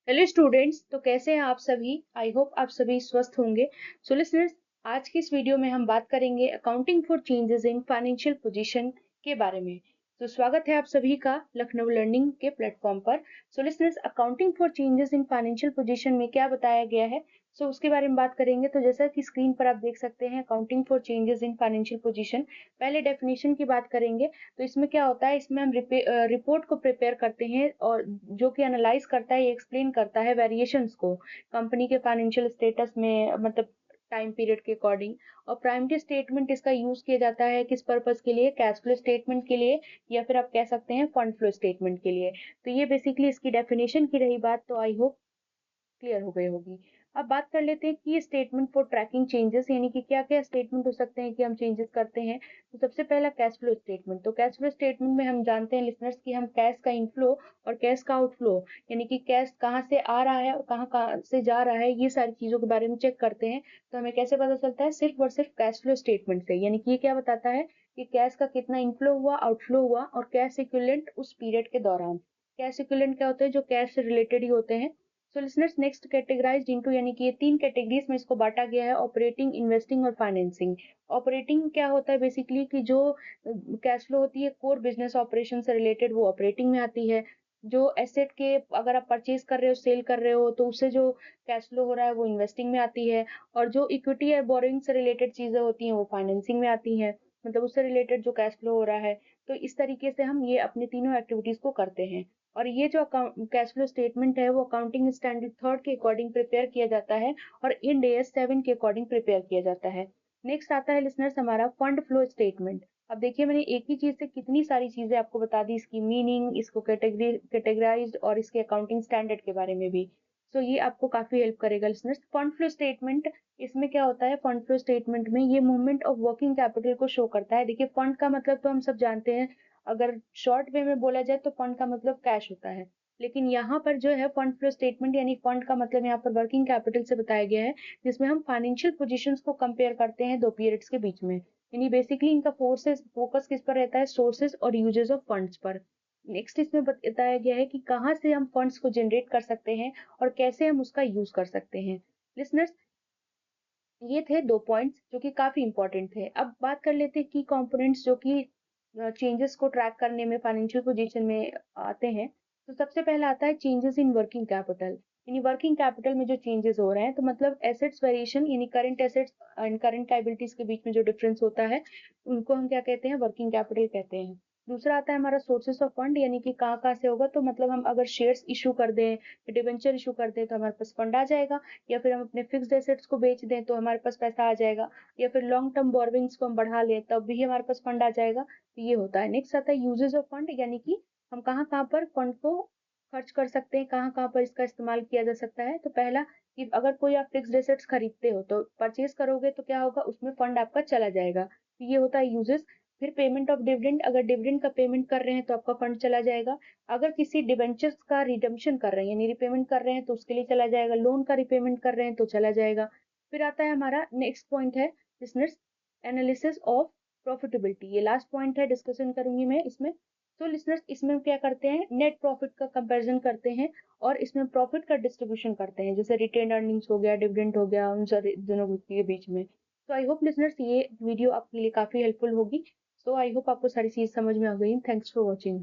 Hello students, तो कैसे हैं आप सभी। आई होप आप सभी स्वस्थ होंगे। सो लिसनर्स, आज की इस वीडियो में हम बात करेंगे accounting for changes in financial position के बारे में। तो स्वागत है आप सभी का लखनऊ लर्निंग के प्लेटफॉर्म पर। So listeners, accounting for changes in financial position में क्या बताया गया है, उसके बारे में बात करेंगे। तो जैसा कि स्क्रीन पर आप देख सकते हैं, accounting for changes in financial position, पहले डेफिनेशन की बात करेंगे। तो इसमें क्या होता है, इसमें हम रिपोर्ट को प्रिपेयर करते हैं और जो कि एनालाइज करता है, ये एक्सप्लेन करता है वेरिएशंस को कंपनी के फाइनेंशियल स्टेटस में, मतलब टाइम पीरियड के अकॉर्डिंग। और प्राइमरी स्टेटमेंट इसका यूज किया जाता है किस पर्पस के लिए, कैश फ्लो स्टेटमेंट के लिए, या फिर आप कह सकते हैं फंड फ्लो स्टेटमेंट के लिए। तो ये बेसिकली इसकी डेफिनेशन की रही बात। तो आई होप क्लियर हो गई होगी। अब बात कर लेते हैं कि ये स्टेटमेंट फॉर ट्रैकिंग चेंजेस, यानी कि क्या क्या स्टेटमेंट हो सकते हैं कि हम चेंजेस करते हैं। तो सबसे पहला कैश फ्लो स्टेटमेंट। तो कैश फ्लो स्टेटमेंट में हम जानते हैं लिसनर्स कि हम कैश का इनफ्लो और कैश का आउटफ्लो, यानी कि कैश कहाँ से आ रहा है और कहाँ कहाँ से जा रहा है, ये सारी चीजों के बारे में चेक करते हैं। तो हमें कैसे पता चलता है, सिर्फ और सिर्फ कैश फ्लो स्टेटमेंट से। यानी कि ये क्या बताता है कि कैश का कितना इनफ्लो हुआ, आउटफ्लो हुआ, और कैश इक्विवेलेंट उस पीरियड के दौरान। कैश इक्विवेलेंट क्या होते हैं, जो कैश से रिलेटेड ही होते हैं। So listeners, next categorised into, यानी कि ये तीन कैटेगरीज में इसको बांटा गया है, ऑपरेटिंग, इन्वेस्टिंग और फाइनेंसिंग। ऑपरेटिंग क्या होता है बेसिकली कि जो कैश फ्लो होती है कोर बिजनेस ऑपरेशन से रिलेटेड, वो ऑपरेटिंग में आती है। जो एसेट के अगर आप परचेज कर रहे हो, सेल कर रहे हो, तो उससे जो कैश फ्लो हो रहा है वो इन्वेस्टिंग में आती है। और जो इक्विटी या बोरिंग से रिलेटेड चीजें होती हैं वो फाइनेंसिंग में आती हैं, मतलब उससे रिलेटेड जो कैश फ्लो हो रहा है। तो इस तरीके से हम ये अपनी तीनों एक्टिविटीज को करते हैं। और ये जो कैश फ्लो स्टेटमेंट है वो अकाउंटिंग स्टैंडर्ड थर्ड के अकॉर्डिंग प्रिपेयर किया जाता है और इंड एएस 7 के अकॉर्डिंग प्रिपेयर किया जाता है। नेक्स्ट आता है लिसनर्स हमारा फंड फ्लो स्टेटमेंट। अब देखिए, मैंने एक ही चीज से कितनी सारी चीजें आपको बता दी, इसकी मीनिंग, इसको कैटेगराइज और इसके अकाउंटिंग स्टैंडर्ड के बारे में भी। ये आपको काफी हेल्प करेगा लिसनर्स। फंड फ्लो स्टेटमेंट, इसमें क्या होता है, फंड फ्लो स्टेटमेंट में ये मूवमेंट ऑफ वर्किंग कैपिटल को शो करता है। देखिए, फंड का मतलब तो हम सब जानते हैं, अगर शॉर्ट वे में बोला जाए तो फंड का मतलब कैश होता है। लेकिन यहाँ पर जो है फंड फ्लो स्टेटमेंट, यानी फंड का मतलब यहाँ पर वर्किंग कैपिटल से बताया गया है, जिसमें हम फाइनेंशियल पोजीशंस को कंपेयर करते हैं दो पीरियड्स के बीच में। यानी बेसिकली इनका फोकस किस पर रहता है, सोर्सेज और यूजेस ऑफ फंड्स पर। नेक्स्ट इसमें बताया गया है कि कहाँ से हम फंड्स को जनरेट कर सकते हैं और कैसे हम उसका यूज कर सकते हैं। लिसनर्स, ये थे दो पॉइंट्स जो कि काफी इंपॉर्टेंट थे। अब बात कर लेते हैं की कंपोनेंट्स जो कि चेंजेस को ट्रैक करने में फाइनेंशियल पोजीशन में आते हैं। तो सबसे पहला आता है चेंजेस इन वर्किंग कैपिटल। यानी वर्किंग कैपिटल में जो चेंजेस हो रहे हैं, तो मतलब एसेट्स वेरिएशन, यानी current assets and current liabilities के बीच में जो डिफरेंस होता है, उनको हम क्या कहते हैं, वर्किंग कैपिटल कहते हैं। दूसरा आता है हमारा सोर्सेस ऑफ फंड, यानी कि कहाँ कहाँ से होगा। तो मतलब हम अगर शेयर्स इशू कर दें, डिबेंचर इशू कर दें, तो हमारे पास फंड आ जाएगा। या फिर हम अपने फिक्स्ड एसेट्स को बेच दें तो हमारे पास पैसा आ जाएगा। या फिर लॉन्ग टर्म बोरविंग्स को हम बढ़ा लें तब भी हमारे पास फंड आ जाएगा। तो ये होता है। नेक्स्ट आता है यूजेस ऑफ फंड, यानी कि हम कहाँ कहाँ पर फंड को खर्च कर सकते हैं, कहाँ कहाँ पर इसका इस्तेमाल किया जा सकता है। तो पहला, कि अगर कोई आप फिक्स्ड एसेट्स खरीदते हो तो परचेज करोगे तो क्या होगा, उसमें फंड आपका चला जाएगा। तो ये होता है यूजेस। फिर पेमेंट ऑफ डिविडेंड, अगर डिविडेंड का पेमेंट कर रहे हैं तो आपका फंड चला जाएगा। अगर किसी डिबेंचर्स का रिडम्पशन कर रहे हैं, यानी रिपेमेंट कर रहे हैं, तो उसके लिए चला जाएगा। लोन का रिपेमेंट कर रहे हैं तो चला जाएगा। फिर आता है हमारा नेक्स्ट पॉइंट है बिजनेस एनालिसिस ऑफ प्रॉफिटेबिलिटी। ये लास्ट पॉइंट है, डिस्कशन करूंगी मैं इसमें। तो लिसनर्स, इसमें क्या करते हैं, नेट प्रॉफिट का कंपैरिजन करते हैं और इसमें प्रॉफिट का डिस्ट्रीब्यूशन करते हैं, जैसे रिटेन अर्निंग्स हो गया, डिविडेंड हो गया, उन सारे दोनों के बीच में। तो आई होप लिसनर्स ये वीडियो आपके लिए काफी हेल्पफुल होगी। आई होप आपको सारी चीज समझ में आ गई। Thanks for watching.